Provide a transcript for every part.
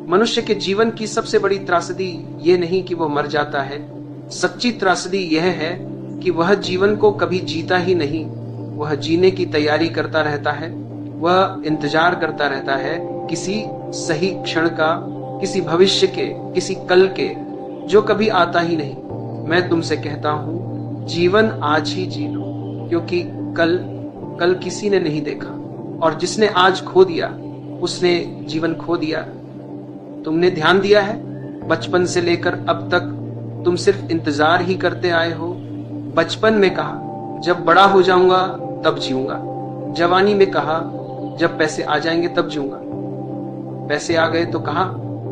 मनुष्य के जीवन की सबसे बड़ी त्रासदी ये नहीं कि वह मर जाता है, सच्ची त्रासदी यह है कि वह जीवन को कभी जीता ही नहीं। वह जीने की तैयारी करता रहता है, वह इंतजार करता रहता है किसी सही क्षण का, किसी भविष्य के, किसी कल के, जो कभी आता ही नहीं। मैं तुमसे कहता हूं, जीवन आज ही जी लो, क्योंकि कल किसी ने नहीं देखा, और जिसने आज खो दिया उसने जीवन खो दिया। तुमने ध्यान दिया है, बचपन से लेकर अब तक तुम सिर्फ इंतजार ही करते आए हो। बचपन में कहा जब बड़ा हो जाऊंगा तब जीऊंगा, जवानी में कहा जब पैसे आ जाएंगे तब जीऊंगा, पैसे आ गए तो कहा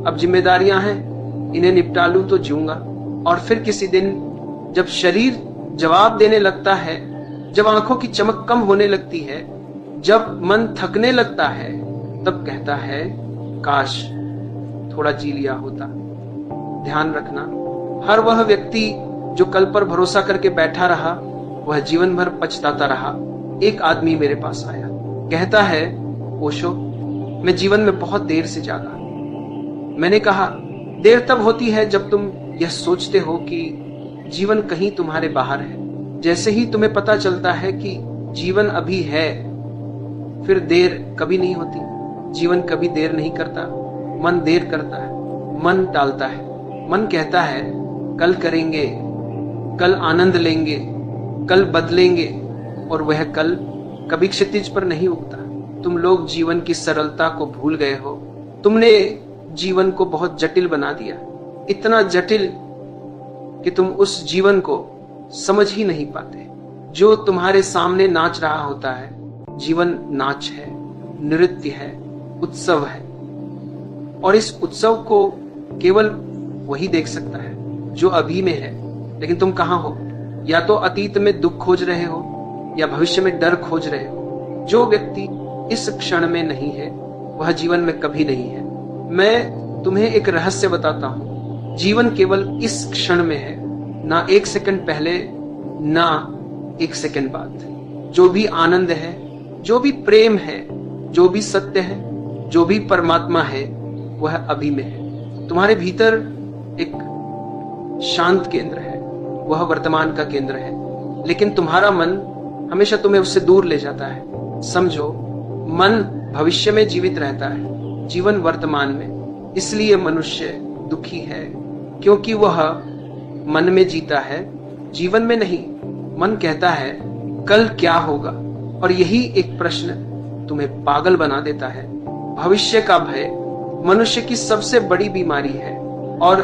अब जिम्मेदारियां हैं इन्हें निपटा लूं तो जीऊंगा, और फिर किसी दिन जब शरीर जवाब देने लगता है, जब आंखों की चमक कम होने लगती है, जब मन थकने लगता है, तब कहता है काश थोड़ा जी लिया होता। ध्यान रखना, हर वह व्यक्ति जो कल पर भरोसा करके बैठा रहा वह जीवन भर पछताता रहा। एक आदमी मेरे पास आया, कहता है ओशो मैं जीवन में बहुत देर से जागा। मैंने कहा देर तब होती है जब तुम यह सोचते हो कि जीवन कहीं तुम्हारे बाहर है। जैसे ही तुम्हें पता चलता है कि जीवन अभी है, फिर देर कभी नहीं होती। जीवन कभी देर नहीं करता, मन देर करता है, मन टालता है। मन कहता है कल करेंगे, कल आनंद लेंगे, कल बदलेंगे, और वह कल कभी क्षितिज पर नहीं उगता। तुम लोग जीवन की सरलता को भूल गए हो। तुमने जीवन को बहुत जटिल बना दिया, इतना जटिल कि तुम उस जीवन को समझ ही नहीं पाते। जो तुम्हारे सामने नाच रहा होता है, जीवन नाच है, नृत्य है, उत्सव है, और इस उत्सव को केवल वही देख सकता है जो अभी में है। लेकिन तुम कहां हो? या तो अतीत में दुख खोज रहे हो या भविष्य में डर खोज रहे हो। जो व्यक्ति इस क्षण में नहीं है वह जीवन में कभी नहीं है। मैं तुम्हें एक रहस्य बताता हूं, जीवन केवल इस क्षण में है, ना एक सेकंड पहले ना एक सेकंड बाद। जो भी आनंद है, जो भी प्रेम है, जो भी सत्य है, जो भी परमात्मा है, वह अभी में है। तुम्हारे भीतर एक शांत केंद्र है, वह वर्तमान का केंद्र है, लेकिन तुम्हारा मन हमेशा तुम्हें उससे दूर ले जाता है। समझो, मन भविष्य में जीवित रहता है, जीवन वर्तमान में। इसलिए मनुष्य दुखी है, क्योंकि वह मन में जीता है, जीवन में नहीं। मन कहता है कल क्या होगा, और यही एक प्रश्न तुम्हें पागल बना देता है। भविष्य का भय मनुष्य की सबसे बड़ी बीमारी है, और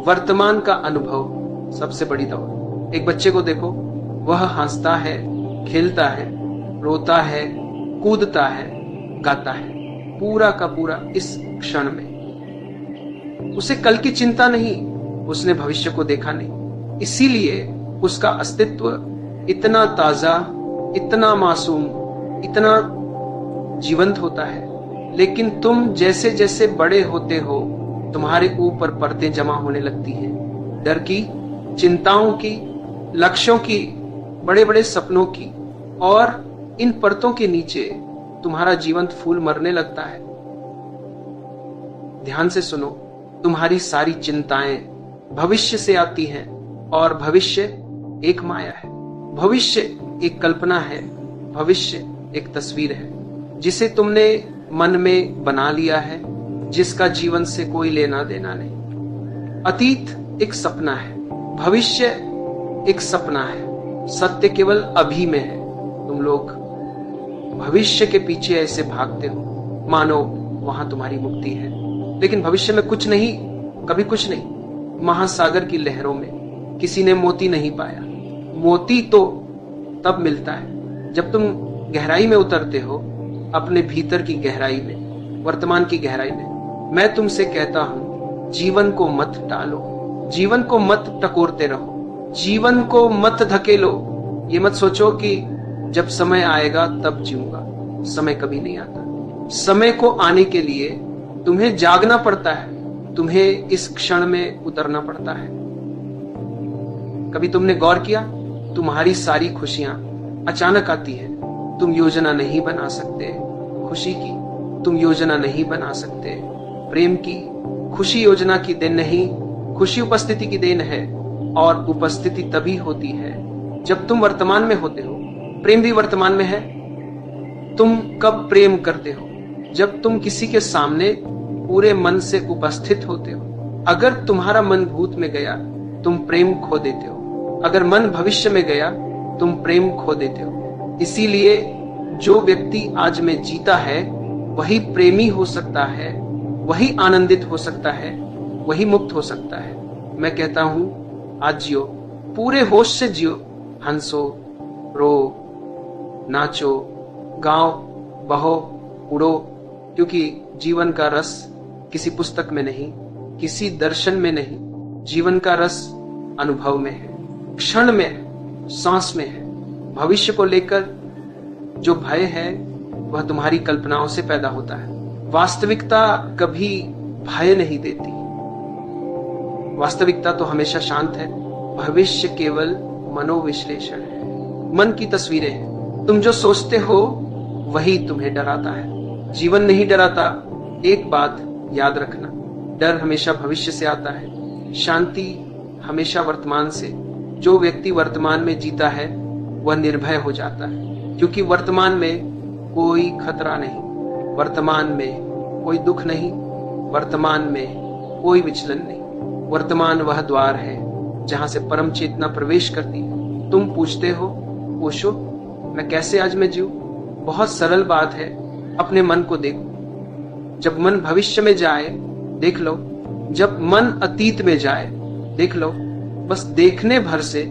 वर्तमान का अनुभव सबसे बड़ी दवा। एक बच्चे को देखो, वह हंसता है, खेलता है, रोता है, कूदता है, गाता है, पूरा का पूरा इस क्षण में। उसे कल की चिंता नहीं, उसने भविष्य को देखा नहीं। इसीलिए उसका अस्तित्व इतना ताजा, इतना मासूम, इतना जीवंत होता है। लेकिन तुम जैसे जैसे बड़े होते हो, तुम्हारे ऊपर परतें जमा होने लगती हैं, डर की, चिंताओं की, लक्ष्यों की, बड़े बड़े सपनों की, और इन परतों के नीचे तुम्हारा जीवंत फूल मरने लगता है। ध्यान से सुनो, तुम्हारी सारी चिंताएं भविष्य से आती हैं, और भविष्य एक माया है, भविष्य एक कल्पना है, भविष्य एक तस्वीर है जिसे तुमने मन में बना लिया है, जिसका जीवन से कोई लेना देना नहीं। अतीत एक सपना है, भविष्य एक सपना है, सत्य केवल अभी में है। तुम लोग भविष्य के पीछे ऐसे भागते हो मानो वहां तुम्हारी मुक्ति है, लेकिन भविष्य में कुछ नहीं, कभी कुछ नहीं। महासागर की लहरों में किसी ने मोती नहीं पाया। मोती तो तब मिलता है जब तुम गहराई में उतरते हो, अपने भीतर की गहराई में, वर्तमान की गहराई में। मैं तुमसे कहता हूं, जीवन को मत टालो, जीवन को मत टकोरते रहो, जीवन को मत धकेलो। ये मत सोचो कि जब समय आएगा तब जीऊंगा। समय कभी नहीं आता। समय को आने के लिए तुम्हें जागना पड़ता है, तुम्हें इस क्षण में उतरना पड़ता है। कभी तुमने गौर किया, तुम्हारी सारी खुशियां अचानक आती है। तुम योजना नहीं बना सकते खुशी की, तुम योजना नहीं बना सकते प्रेम की, खुशी योजना की देन नहीं, खुशी उपस्थिति की देन है। और उपस्थिति तभी होती है जब तुम वर्तमान में होते हो। प्रेम भी वर्तमान में है। तुम कब प्रेम करते हो? जब तुम किसी के सामने पूरे मन से उपस्थित होते हो। अगर तुम्हारा मन भूत में गया, तुम प्रेम खो देते हो। अगर मन भविष्य में गया, तुम प्रेम खो देते हो। इसीलिए जो व्यक्ति आज में जीता है वही प्रेमी हो सकता है, वही आनंदित हो सकता है, वही मुक्त हो सकता है। मैं कहता हूं, आज जियो, पूरे होश से जियो। हंसो, रो, नाचो, गाओ, बहो, उड़ो, क्योंकि जीवन का रस किसी पुस्तक में नहीं, किसी दर्शन में नहीं। जीवन का रस अनुभव में है, क्षण में है, सांस में है। भविष्य को लेकर जो भय है वह तुम्हारी कल्पनाओं से पैदा होता है। वास्तविकता कभी भय नहीं देती। वास्तविकता तो हमेशा शांत है। भविष्य केवल मनोविश्लेषण है, मन की तस्वीरें हैं। तुम जो सोचते हो वही तुम्हें डराता है, जीवन नहीं डराता। एक बात याद रखना, डर हमेशा भविष्य से आता है, शांति हमेशा वर्तमान से। जो व्यक्ति वर्तमान में जीता है वह निर्भय हो जाता है, क्योंकि वर्तमान में कोई खतरा नहीं, वर्तमान में कोई दुख नहीं, वर्तमान में कोई विचलन नहीं। वर्तमान वह द्वार है जहां से परम चेतना प्रवेश करती है। तुम पूछते हो, ओशो, मैं कैसे आज में जीऊं? बहुत सरल बात है, अपने मन को देखो। जब मन भविष्य में जाए, देख लो। जब मन अतीत में जाए, देख लो। बस देखने भर से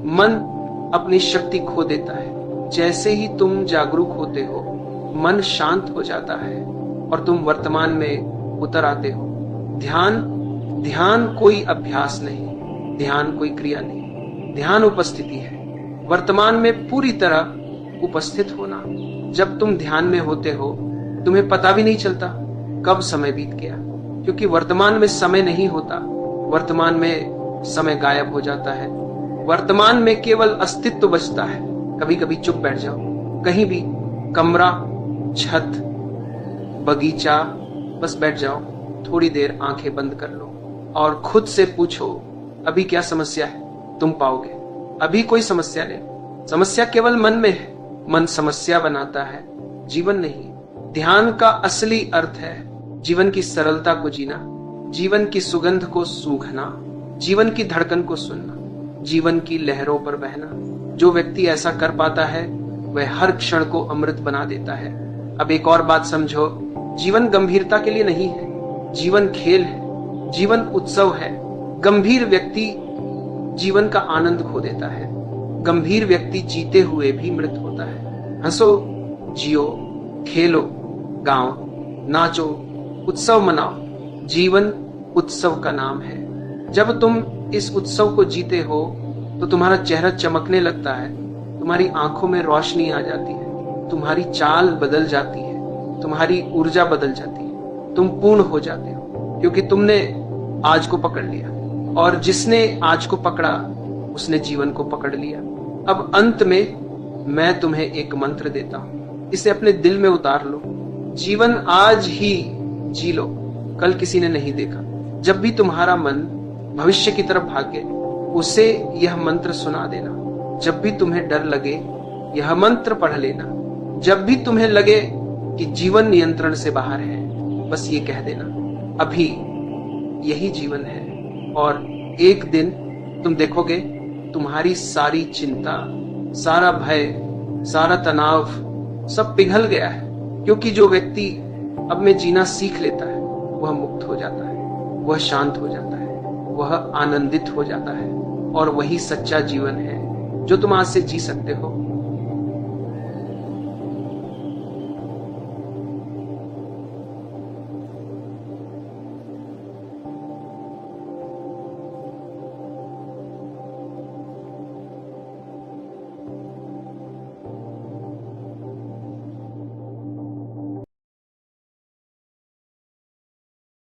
मन अपनी शक्ति खो देता है। जैसे ही तुम जागरूक होते हो, मन शांत हो जाता है और तुम वर्तमान में उतर आते हो। ध्यान कोई अभ्यास नहीं, ध्यान कोई क्रिया नहीं, ध्यान उपस्थिति है। वर्तमान में पूरी तरह उपस्थित होना। जब तुम ध्यान में होते हो, तुम्हें पता भी नहीं चलता कब समय बीत गया, क्योंकि वर्तमान में समय नहीं होता। वर्तमान में समय गायब हो जाता है। वर्तमान में केवल अस्तित्व बचता है। कभी कभी चुप बैठ जाओ, कहीं भी, कमरा, छत, बगीचा, बस बैठ जाओ। थोड़ी देर आंखें बंद कर लो और खुद से पूछो, अभी क्या समस्या है? तुम पाओगे अभी कोई समस्या नहीं। समस्या केवल मन में है। मन समस्या बनाता है, जीवन नहीं। ध्यान का असली अर्थ है जीवन की सरलता को जीना, जीवन की सुगंध को सूंघना, जीवन की धड़कन को सुनना, जीवन की लहरों पर बहना। जो व्यक्ति ऐसा कर पाता है वह हर क्षण को अमृत बना देता है। अब एक और बात समझो, जीवन गंभीरता के लिए नहीं है, जीवन खेल है, जीवन उत्सव है। गंभीर व्यक्ति जीवन का आनंद खो देता है। गंभीर व्यक्ति जीते हुए भी मृत होता है। हंसो, जियो, खेलो, गाओ, नाचो, उत्सव मनाओ। जीवन उत्सव का नाम है। जब तुम इस उत्सव को जीते हो तो तुम्हारा चेहरा चमकने लगता है, तुम्हारी आंखों में रोशनी आ जाती है, तुम्हारी चाल बदल जाती है, तुम्हारी ऊर्जा बदल जाती है, तुम पूर्ण हो जाते हो, क्योंकि तुमने आज को पकड़ लिया। और जिसने आज को पकड़ा उसने जीवन को पकड़ लिया। अब अंत में मैं तुम्हें एक मंत्र देता हूं, इसे अपने दिल में उतार लो। जीवन आज ही जी लो, कल किसी ने नहीं देखा। जब भी तुम्हारा मन भविष्य की तरफ भागे, उसे यह मंत्र सुना देना। जब भी तुम्हें डर लगे, यह मंत्र पढ़ लेना। जब भी तुम्हें लगे कि जीवन नियंत्रण से बाहर है, बस ये कह देना, अभी यही जीवन है। और एक दिन तुम देखोगे तुम्हारी सारी चिंता, सारा भय, सारा तनाव सब पिघल गया है। क्योंकि जो व्यक्ति अब में जीना सीख लेता है वह मुक्त हो जाता है, वह शांत हो जाता है, वह आनंदित हो जाता है। और वही सच्चा जीवन है जो तुम आज से जी सकते हो।